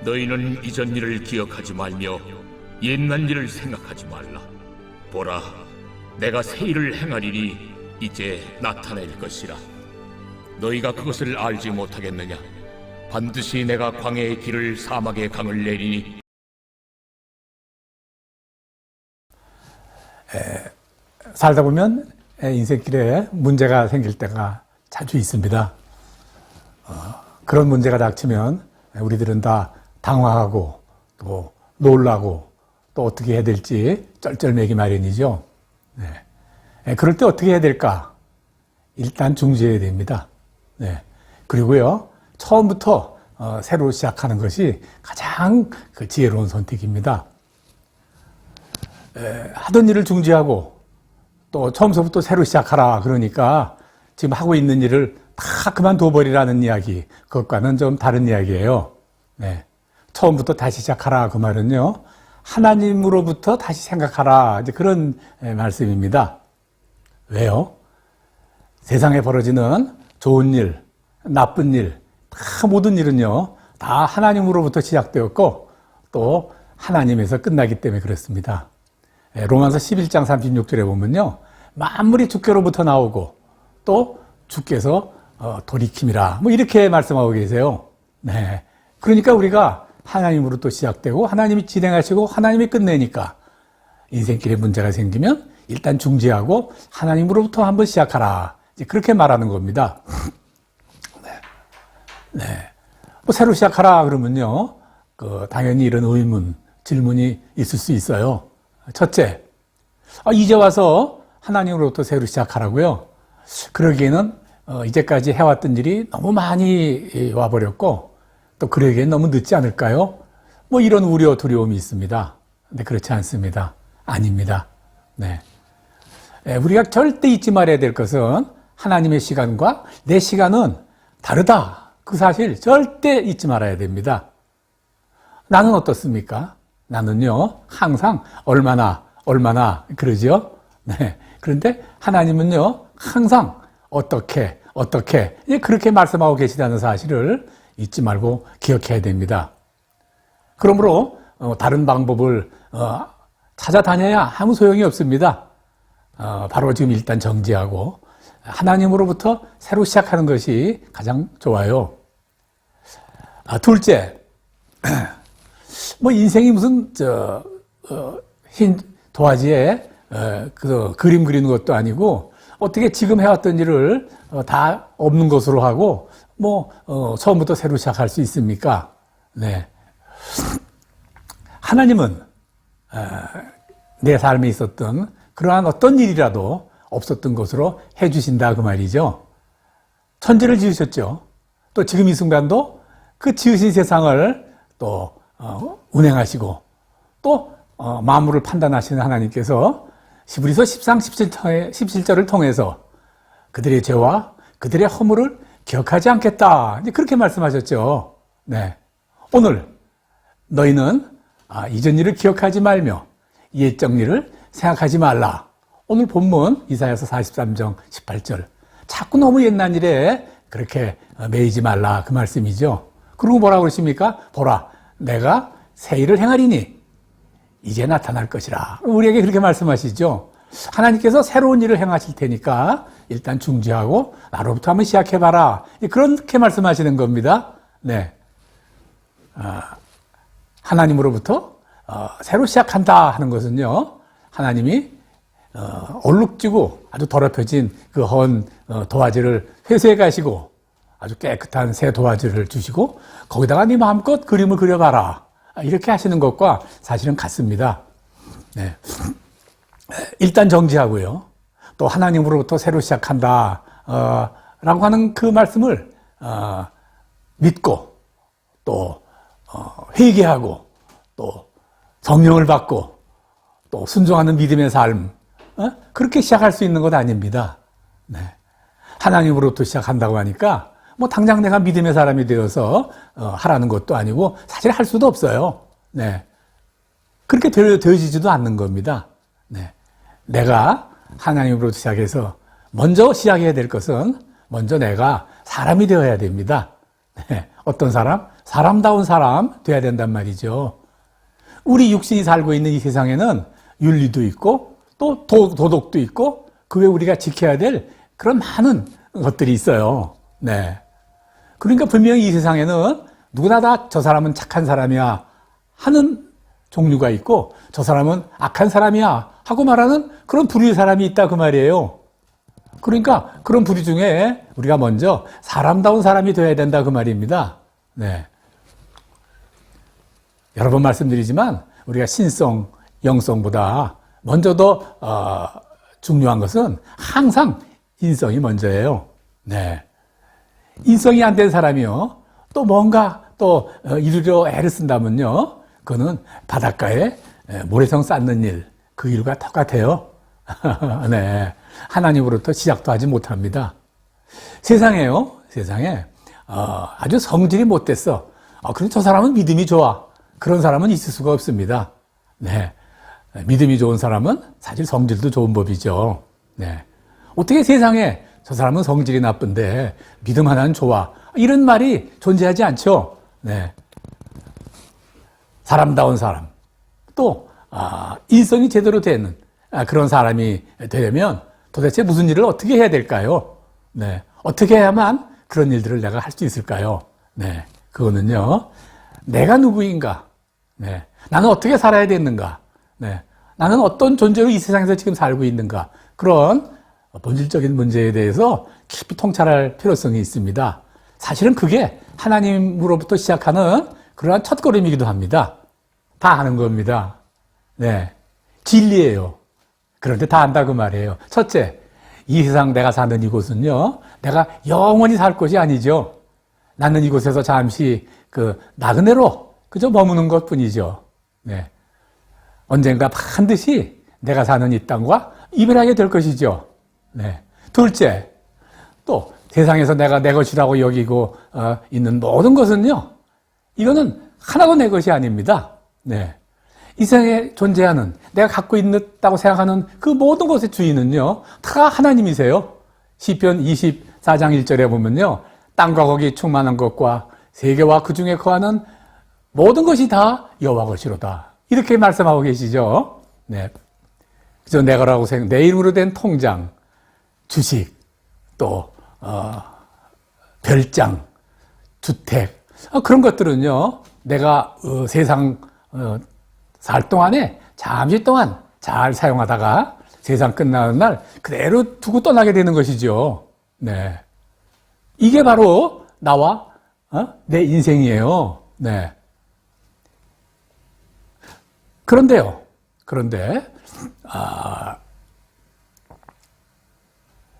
너희는 이전 일을 기억하지 말며 옛날 일을 생각하지 말라. 보라, 내가 새 일을 행하리니 이제 나타낼 것이라. 너희가 그것을 알지 못하겠느냐? 반드시 내가 광야의 길을 사막의 강을 내리니. 살다 보면 인생길에 문제가 생길 때가 자주 있습니다. 그런 문제가 닥치면 우리들은 다 당황하고 또 놀라고 또 어떻게 해야 될지 쩔쩔매기 마련이죠. 그럴 때 어떻게 해야 될까? 일단 중지해야 됩니다. 그리고요, 처음부터 새로 시작하는 것이 가장 지혜로운 선택입니다. 하던 일을 중지하고 또 처음부터 새로 시작하라 그러니까 지금 하고 있는 일을 다 그만둬버리라는 이야기, 그것과는 좀 다른 이야기예요. 처음부터 다시 시작하라 그 말은요, 하나님으로부터 다시 생각하라, 이제 그런 말씀입니다. 왜요? 세상에 벌어지는 좋은 일, 나쁜 일, 다 모든 일은요, 다 하나님으로부터 시작되었고 또 하나님에서 끝나기 때문에 그렇습니다. 로마서 11장 36절에 보면요, 만물이 주께로부터 나오고 또 주께서 돌이킴이라, 뭐 이렇게 말씀하고 계세요. 그러니까 우리가 하나님으로 또 시작되고 하나님이 진행하시고 하나님이 끝내니까 인생길에 문제가 생기면 일단 중지하고 하나님으로부터 한번 시작하라, 이제 그렇게 말하는 겁니다. 뭐 새로 시작하라 그러면요, 당연히 이런 의문, 질문이 있을 수 있어요. 첫째, 이제 와서 하나님으로부터 새로 시작하라고요? 그러기에는 이제까지 해왔던 일이 너무 많이 와버렸고 또 그러기엔 너무 늦지 않을까요? 뭐 이런 우려, 두려움이 있습니다. 근데 그렇지 않습니다. 아닙니다. 우리가 절대 잊지 말아야 될 것은 하나님의 시간과 내 시간은 다르다, 그 사실 절대 잊지 말아야 됩니다. 나는 어떻습니까? 나는요, 항상 얼마나 그러죠? 그런데 하나님은요, 항상 어떻게 그렇게 말씀하고 계시다는 사실을 잊지 말고 기억해야 됩니다. 그러므로 다른 방법을 찾아다녀야 아무 소용이 없습니다. 바로 지금 일단 정지하고 하나님으로부터 새로 시작하는 것이 가장 좋아요. 둘째, 뭐 인생이 무슨 흰 도화지에 그림 그리는 것도 아니고 어떻게 지금 해왔던 일을 다 없는 것으로 하고 처음부터 새로 시작할 수 있습니까? 네. 하나님은 내 삶에 있었던 그러한 어떤 일이라도 없었던 것으로 해주신다 그 말이죠. 천지를 지으셨죠. 또 지금 이 순간도 그 지으신 세상을 또 운행하시고 또 만물을 판단하시는 하나님께서 히브리서 13, 17절을 통해서 그들의 죄와 그들의 허물을 기억하지 않겠다. 이제 그렇게 말씀하셨죠. 네. 오늘 너희는 이전 일을 기억하지 말며 옛적 일을 생각하지 말라. 오늘 본문 이사야서 43장 18절. 자꾸 너무 옛날 일에 그렇게 매이지 말라 그 말씀이죠. 그리고 뭐라고 그러십니까? 보라, 내가 새 일을 행하리니 이제 나타날 것이라. 우리에게 그렇게 말씀하시죠. 하나님께서 새로운 일을 행하실 테니까 일단 중지하고 나로부터 한번 시작해봐라. 그렇게 말씀하시는 겁니다. 네. 하나님으로부터 새로 시작한다 하는 것은요, 하나님이 얼룩지고 아주 더럽혀진 그 헌 도화지를 회수해 가시고 아주 깨끗한 새 도화지를 주시고 거기다가 네 마음껏 그림을 그려봐라. 이렇게 하시는 것과 사실은 같습니다. 네. 일단 정지하고요. 또 하나님으로부터 새로 시작한다 라고 하는 그 말씀을 믿고 또 회개하고 또 성령을 받고 또 순종하는 믿음의 삶 그렇게 시작할 수 있는 것 아닙니다. 네. 하나님으로부터 시작한다고 하니까 당장 내가 믿음의 사람이 되어서 하라는 것도 아니고 사실 할 수도 없어요. 네. 그렇게 되어지지도 않는 겁니다. 네. 내가 하나님으로부터 시작해서 먼저 시작해야 될 것은 먼저 내가 사람이 되어야 됩니다. 네. 어떤 사람? 사람다운 사람 되어야 된단 말이죠. 우리 육신이 살고 있는 이 세상에는 윤리도 있고 또 도덕도 있고 그 외에 우리가 지켜야 될 그런 많은 것들이 있어요. 네. 그러니까 분명히 이 세상에는 누구나 다 저 사람은 착한 사람이야 하는 종류가 있고 저 사람은 악한 사람이야 하고 말하는 그런 부류의 사람이 있다 그 말이에요. 그러니까 그런 부류 중에 우리가 먼저 사람다운 사람이 되어야 된다 그 말입니다. 네. 여러 번 말씀드리지만 우리가 신성, 영성보다 먼저 더 중요한 것은 항상 인성이 먼저예요. 네. 인성이 안 된 사람이요. 또 뭔가 또 이루려 애를 쓴다면요. 그거는 바닷가에 모래성 쌓는 일, 그 일과 똑같아요. 네. 하나님으로부터 시작도 하지 못합니다. 세상에 아주 성질이 못됐어. 그런데 저 사람은 믿음이 좋아. 그런 사람은 있을 수가 없습니다. 네. 믿음이 좋은 사람은 사실 성질도 좋은 법이죠. 네. 어떻게 세상에 저 사람은 성질이 나쁜데 믿음 하나는 좋아. 이런 말이 존재하지 않죠. 네. 사람다운 사람. 또, 인성이 제대로 되는 그런 사람이 되려면 도대체 무슨 일을 어떻게 해야 될까요? 네. 어떻게 해야만 그런 일들을 내가 할 수 있을까요? 네. 그거는요, 내가 누구인가? 네. 나는 어떻게 살아야 되는가? 네. 나는 어떤 존재로 이 세상에서 지금 살고 있는가? 그런 본질적인 문제에 대해서 깊이 통찰할 필요성이 있습니다. 사실은 그게 하나님으로부터 시작하는 그러한 첫걸음이기도 합니다. 다 아는 겁니다. 네. 진리예요. 그런데 다 안다고 말이에요. 첫째, 이 세상 내가 사는 이곳은요, 내가 영원히 살 곳이 아니죠. 나는 이곳에서 잠시 나그네로 그저 머무는 것 뿐이죠. 네. 언젠가 반드시 내가 사는 이 땅과 이별하게 될 것이죠. 네. 둘째, 또 세상에서 내가 내 것이라고 여기고 있는 모든 것은요, 이거는 하나도 내 것이 아닙니다. 네. 이 세상에 존재하는 내가 갖고 있다고 생각하는 그 모든 것의 주인은요, 다 하나님이세요. 시편 24장 1절에 보면요, 땅과 거기 충만한 것과 세계와 그 중에 거하는 모든 것이 다 여호와 것이로다. 이렇게 말씀하고 계시죠. 네. 그래서 내 거라고 내 이름으로 된 통장, 주식, 또 별장, 주택, 그런 것들은요, 내가 세상 살 동안에 잠시 동안 잘 사용하다가 세상 끝나는 날 그대로 두고 떠나게 되는 것이죠. 네. 이게 바로 나와 내 인생이에요. 네. 그런데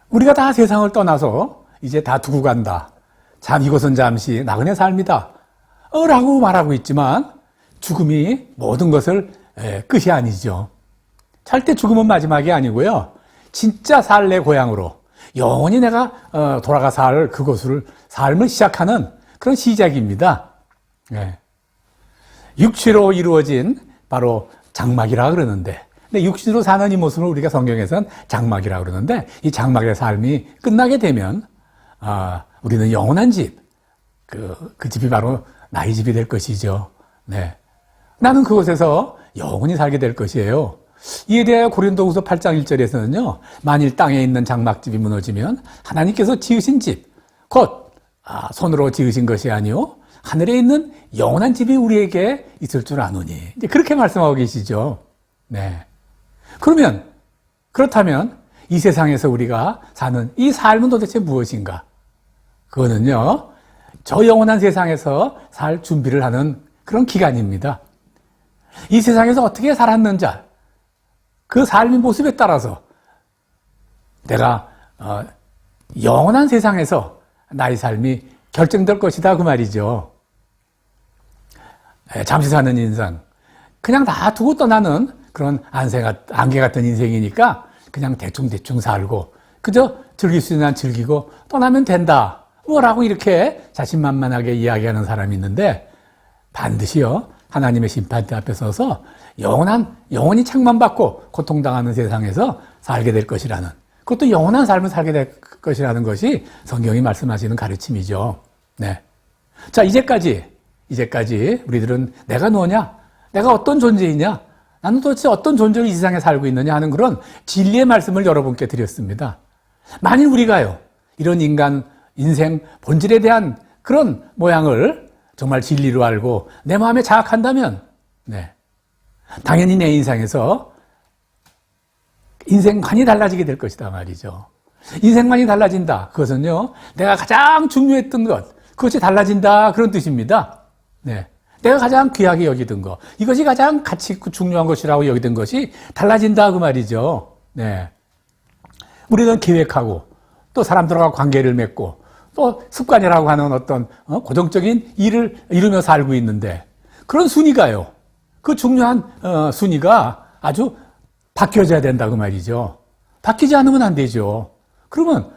우리가 다 세상을 떠나서 이제 다 두고 간다. 참 이것은 잠시 나그네 삶이다. 라고 말하고 있지만 죽음이 모든 것을 끝이 아니죠. 절대 죽음은 마지막이 아니고요. 진짜 살 내 고향으로 영원히 내가 돌아가 살 그곳을 삶을 시작하는 그런 시작입니다. 네. 육체로 이루어진 바로 장막이라 그러는데, 근데 육신으로 사는 이 모습을 우리가 성경에서는 장막이라 그러는데, 이 장막의 삶이 끝나게 되면 우리는 영원한 집, 그 집이 바로 나의 집이 될 것이죠. 네. 나는 그곳에서 영원히 살게 될 것이에요. 이에 대하여 고린도후서 8장 1절에서는요. 만일 땅에 있는 장막집이 무너지면 하나님께서 지으신 집, 곧 손으로 지으신 것이 아니요 하늘에 있는 영원한 집이 우리에게 있을 줄 아노니. 이제 그렇게 말씀하고 계시죠. 네. 그렇다면 이 세상에서 우리가 사는 이 삶은 도대체 무엇인가? 그거는요. 저 영원한 세상에서 살 준비를 하는 그런 기간입니다. 이 세상에서 어떻게 살았는지 그 삶의 모습에 따라서 내가 영원한 세상에서 나의 삶이 결정될 것이다 그 말이죠. 잠시 사는 인생, 그냥 다 두고 떠나는 그런 안개 같은 인생이니까 그냥 대충 살고 그저 즐길 수 있는 한 즐기고 떠나면 된다. 뭐라고 이렇게 자신만만하게 이야기하는 사람이 있는데 반드시요. 하나님의 심판대 앞에 서서 영원히 책망받고 고통당하는 세상에서 살게 될 것이라는, 그것도 영원한 삶을 살게 될 것이라는 것이 성경이 말씀하시는 가르침이죠. 네. 자, 이제까지 우리들은 내가 누구냐? 내가 어떤 존재이냐? 나는 도대체 어떤 존재로 이 세상에 살고 있느냐 하는 그런 진리의 말씀을 여러분께 드렸습니다. 만일 우리가요, 이런 인생 본질에 대한 그런 모양을 정말 진리로 알고 내 마음에 자각한다면, 네. 당연히 내 인생에서 인생관이 달라지게 될 것이다 말이죠. 인생관이 달라진다. 그것은요, 내가 가장 중요했던 것, 그것이 달라진다. 그런 뜻입니다. 네. 내가 가장 귀하게 여기던 것, 이것이 가장 가치 있고 중요한 것이라고 여기던 것이 달라진다. 그 말이죠. 네. 우리는 계획하고, 또 사람들과 관계를 맺고, 또 습관이라고 하는 어떤 고정적인 일을 이루며 살고 있는데, 그런 순위가요, 그 중요한 순위가 아주 바뀌어져야 된다 그 말이죠. 바뀌지 않으면 안 되죠. 그러면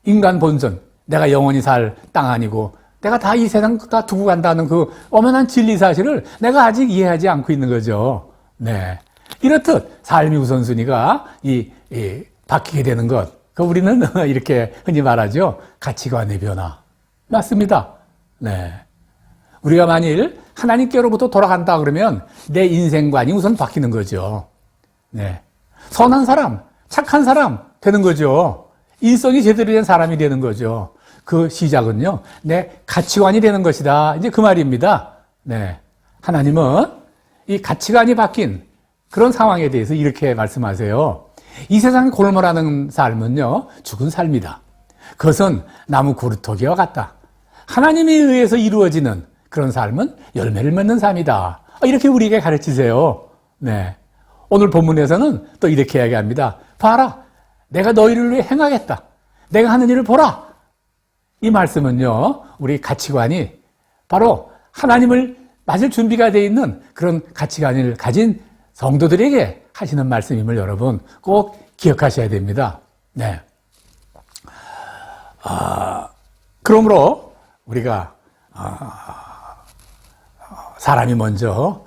인간 본선, 내가 영원히 살 땅 아니고 내가 다 이 세상 다 두고 간다는 그 엄연한 진리 사실을 내가 아직 이해하지 않고 있는 거죠. 네. 이렇듯 삶의 우선순위가 바뀌게 되는 것, 그 우리는 이렇게 흔히 말하죠. 가치관의 변화. 맞습니다. 네. 우리가 만일 하나님께로부터 돌아간다 그러면 내 인생관이 우선 바뀌는 거죠. 네. 선한 사람, 착한 사람 되는 거죠. 인성이 제대로 된 사람이 되는 거죠. 그 시작은요, 내 가치관이 되는 것이다. 이제 그 말입니다. 네. 하나님은 이 가치관이 바뀐 그런 상황에 대해서 이렇게 말씀하세요. 이 세상에 골몰하는 삶은요, 죽은 삶이다. 그것은 나무 고루토기와 같다. 하나님에 의해서 이루어지는 그런 삶은 열매를 맺는 삶이다. 이렇게 우리에게 가르치세요. 네. 오늘 본문에서는 또 이렇게 이야기합니다. 봐라, 내가 너희를 위해 행하겠다. 내가 하는 일을 보라. 이 말씀은요, 우리 가치관이 바로 하나님을 맞을 준비가 되어 있는 그런 가치관을 가진 성도들에게 하시는 말씀임을 여러분 꼭 기억하셔야 됩니다. 네. 그러므로 우리가 사람이 먼저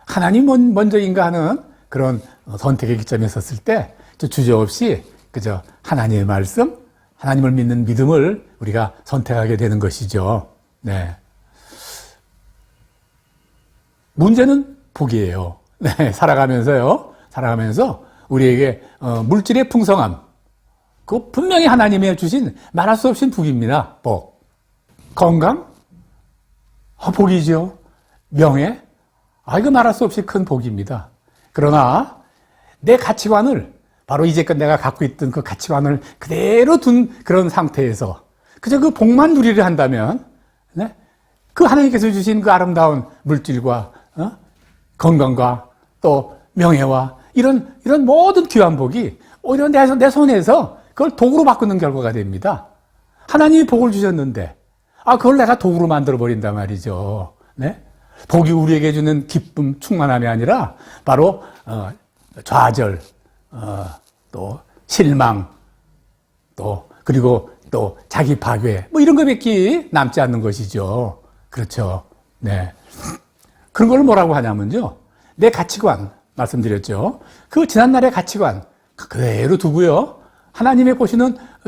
하나님 먼저 인가하는 그런 선택의 기점에 섰을 때 주저없이 그저 하나님의 말씀, 하나님을 믿는 믿음을 우리가 선택하게 되는 것이죠. 네. 문제는 복이에요. 네, 살아가면서 우리에게 물질의 풍성함, 그 분명히 하나님이 주신 말할 수 없인 복입니다. 복. 건강? 복이죠. 명예? 이거 말할 수 없이 큰 복입니다. 그러나 내 가치관을 바로 이제껏 내가 갖고 있던 그 가치관을 그대로 둔 그런 상태에서 그저 그 복만 누리를 한다면 네? 그 하나님께서 주신 그 아름다운 물질과 건강과 또 명예와 이런 모든 귀한 복이 오히려 내 손에서 그걸 도구로 바꾸는 결과가 됩니다. 하나님이 복을 주셨는데 그걸 내가 도구로 만들어 버린단 말이죠. 네? 복이 우리에게 주는 기쁨, 충만함이 아니라 바로 좌절, 또 실망, 그리고 또 자기 파괴, 뭐 이런 것밖에 남지 않는 것이죠. 그렇죠. 네. 그런 걸 뭐라고 하냐면요. 내 가치관, 말씀드렸죠. 그 지난날의 가치관, 그대로 두고요. 하나님의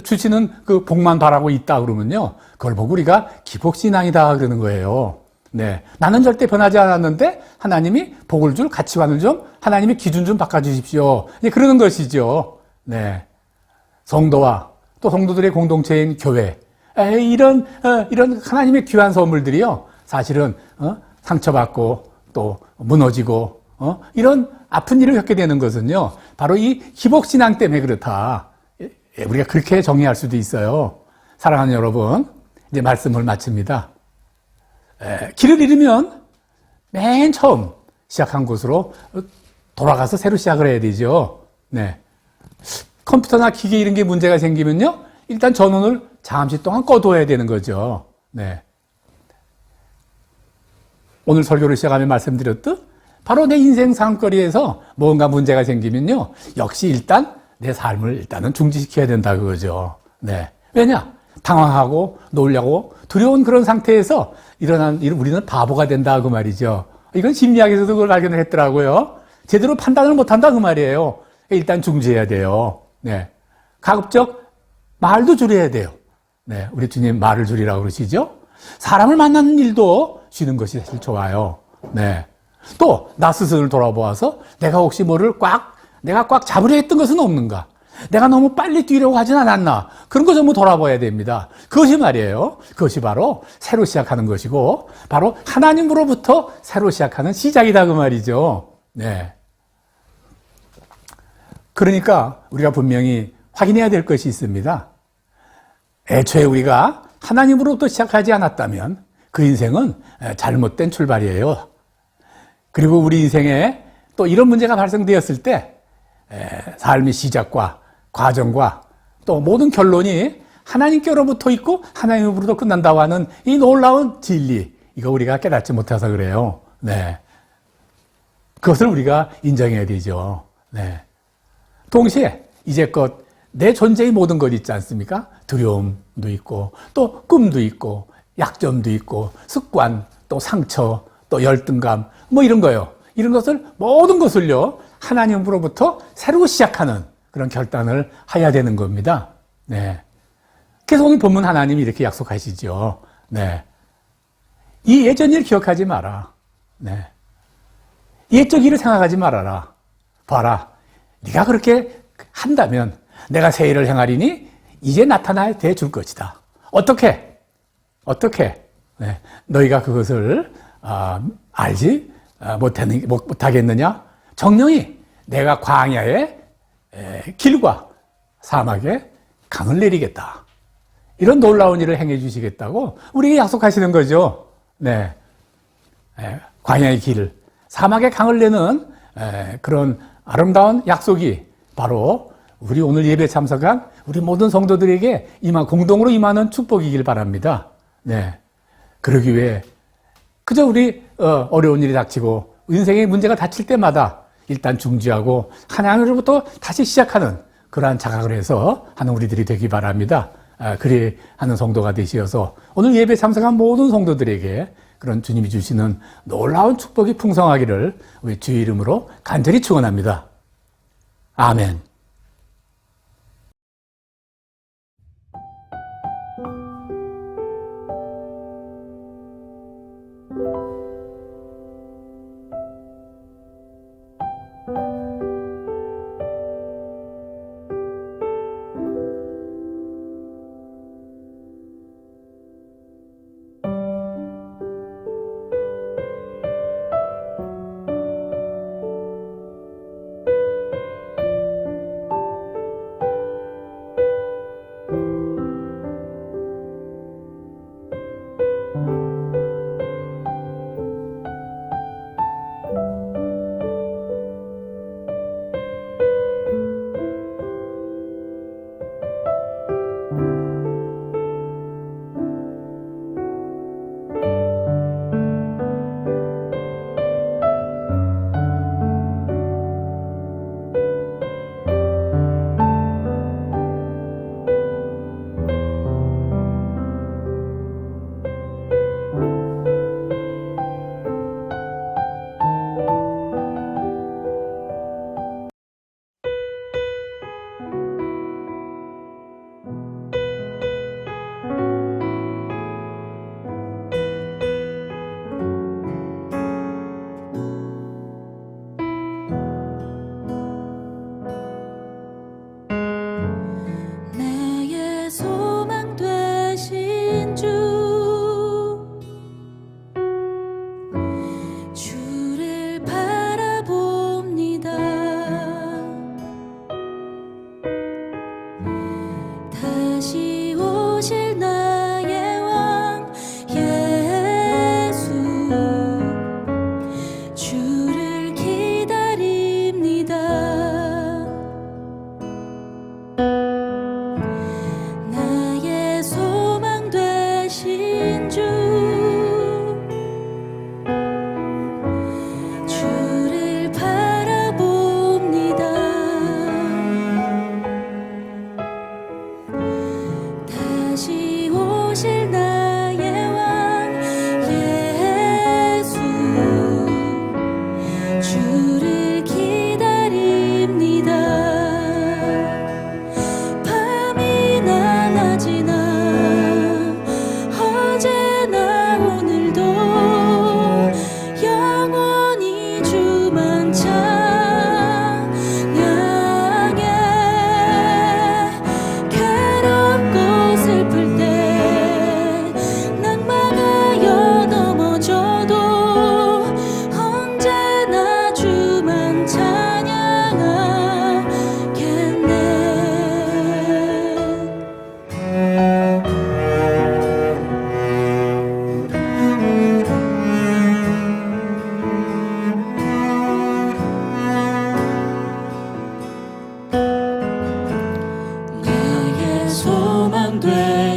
주시는 그 복만 바라고 있다 그러면요. 그걸 보고 우리가 기복신앙이다 그러는 거예요. 네. 나는 절대 변하지 않았는데 하나님이 복을 줄 가치관을 좀 하나님의 기준 좀 바꿔주십시오. 그러는 것이죠. 네. 성도와 또 성도들의 공동체인 교회. 이런 하나님의 귀한 선물들이요. 사실은, 상처받고 또 무너지고, 이런 아픈 일을 겪게 되는 것은요. 바로 이 기복신앙 때문에 그렇다. 우리가 그렇게 정의할 수도 있어요. 사랑하는 여러분, 이제 말씀을 마칩니다. 길을 잃으면 맨 처음 시작한 곳으로 돌아가서 새로 시작을 해야 되죠. 네. 컴퓨터나 기계 이런 게 문제가 생기면요. 일단 전원을 잠시 동안 꺼둬야 되는 거죠. 네. 오늘 설교를 시작하며 말씀드렸듯 바로 내 인생 상거리에서 뭔가 문제가 생기면요. 역시 일단 내 삶을 일단은 중지시켜야 된다 그거죠. 네. 왜냐? 당황하고 놀라고 두려운 그런 상태에서 우리는 바보가 된다 그 말이죠. 이건 심리학에서도 그걸 발견을 했더라고요. 제대로 판단을 못한다 그 말이에요. 일단 중지해야 돼요. 네. 가급적 말도 줄여야 돼요. 네. 우리 주님 말을 줄이라고 그러시죠. 사람을 만나는 일도 쉬는 것이 사실 좋아요. 네. 또 나 스스로를 돌아보아서 내가 혹시 내가 꽉 잡으려 했던 것은 없는가? 내가 너무 빨리 뛰려고 하진 않았나? 그런 거 전부 돌아봐야 됩니다. 그것이 말이에요. 그것이 바로 새로 시작하는 것이고, 바로 하나님으로부터 새로 시작하는 시작이다 그 말이죠. 네. 그러니까 우리가 분명히 확인해야 될 것이 있습니다. 애초에 우리가 하나님으로부터 시작하지 않았다면 그 인생은 잘못된 출발이에요. 그리고 우리 인생에 또 이런 문제가 발생되었을 때 삶의 시작과 과정과 또 모든 결론이 하나님께로부터 있고 하나님으로부터 끝난다고 하는 이 놀라운 진리, 이거 우리가 깨닫지 못해서 그래요. 네. 그것을 우리가 인정해야 되죠. 네. 동시에 이제껏 내 존재의 모든 것 있지 않습니까? 두려움도 있고 또 꿈도 있고 약점도 있고 습관 또 상처 또 열등감 뭐 이런 거요. 이런 것을 모든 것을요 하나님으로부터 새로 시작하는 그런 결단을 해야 되는 겁니다. 네. 그래서 오늘 본문 하나님이 이렇게 약속하시죠. 네. 이 예전 일 기억하지 마라. 네. 옛적 일을 생각하지 말아라. 봐라. 네가 그렇게 한다면 내가 새 일을 행하리니 이제 나타나야 돼 줄 것이다. 어떻게? 네. 너희가 그것을 알지 못하겠느냐? 정령이 내가 광야에 길과 사막에 강을 내리겠다. 이런 놀라운 일을 행해 주시겠다고 우리에게 약속하시는 거죠. 네. 광야의 길, 사막에 강을 내는 그런 아름다운 약속이 바로 우리 오늘 예배 참석한 우리 모든 성도들에게 공동으로 임하는 축복이길 바랍니다. 네. 그러기 위해 그저 우리 어려운 일이 닥치고 인생의 문제가 닥칠 때마다 일단 중지하고 하나님으로부터 다시 시작하는 그러한 자각을 해서 하는 우리들이 되기 바랍니다. 그리 하는 성도가 되시어서 오늘 예배 참석한 모든 성도들에게 그런 주님이 주시는 놀라운 축복이 풍성하기를 우리 주의 이름으로 간절히 축원합니다. 아멘.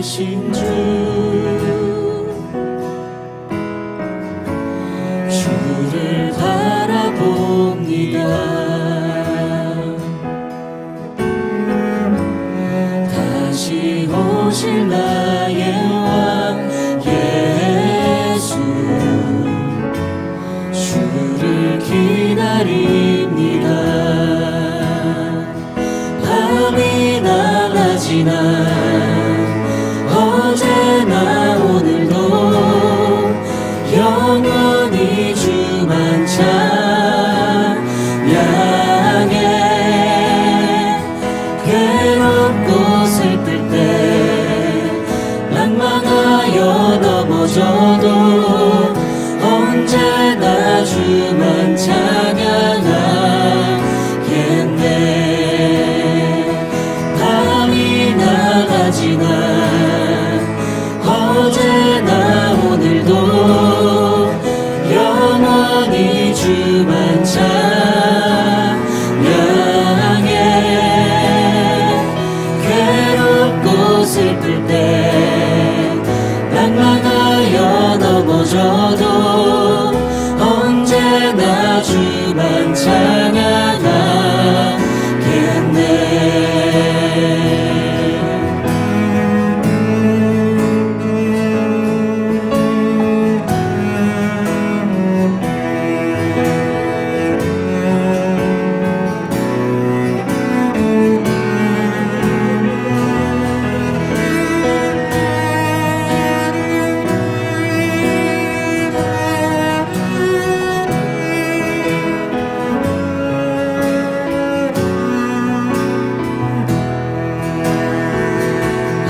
되신 주, 주를 바라봅니다. 다시 오실 나의 왕 예수, 주를 기다립니다. 밤이나 낮이나 어제나 오늘도 영원히 주만 찬양해. 괴롭고 슬플 때 낭만하여 넘어져도 언제나 주만 찬양하겠네. 밤이나 낮이나 어제나 오늘도 영원히 주만 찬양해. 괴롭고 슬플 때 낭만하여 넘어져도 언제나 주만 찬양하겠네.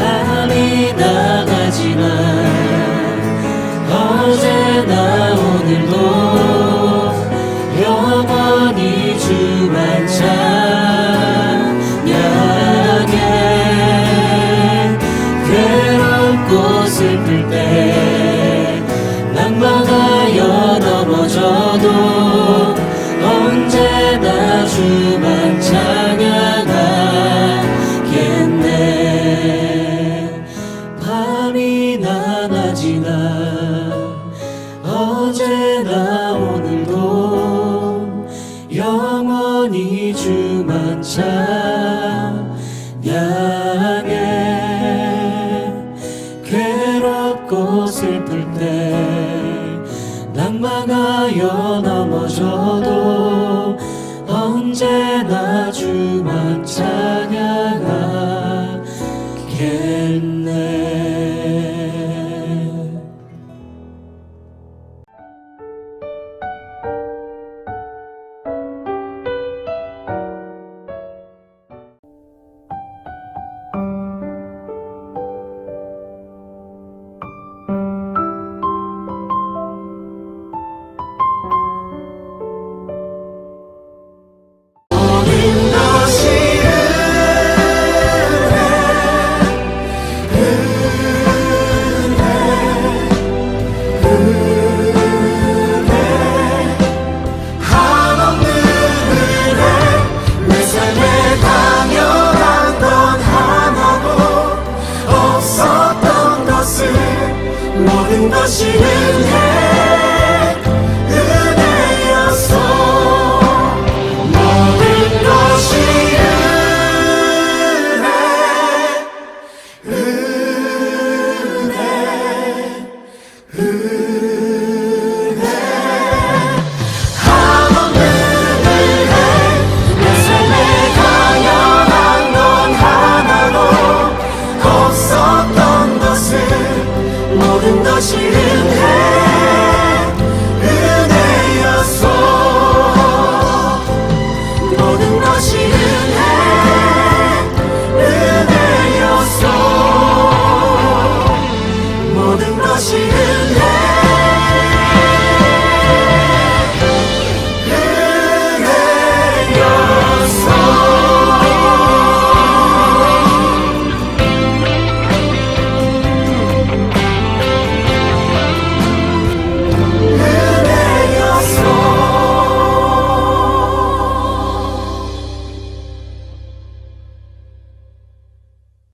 밤이나 낮이나 어제나 오늘도 영원히 주만 찬양해. 괴롭고 슬플 때 낭만하여 넘어져도 언제나 주만 찬양하겠네. 밤이나 낮이나 어제나 오늘도 영원히 주만 찬양해. 괴롭고 슬플 때 낭만하여 넘어져도 언제나 주만 찬양하겠네. 모든 것이 한없는 은혜, 내 삶에 당연한 건 하나도 없었던 것을 모든 것이 은혜였어. 모든 것이 한없는 은혜, 내 삶에 당연한 건 하나도 없었던 것을 모든 것이 은혜였어. 모든 것이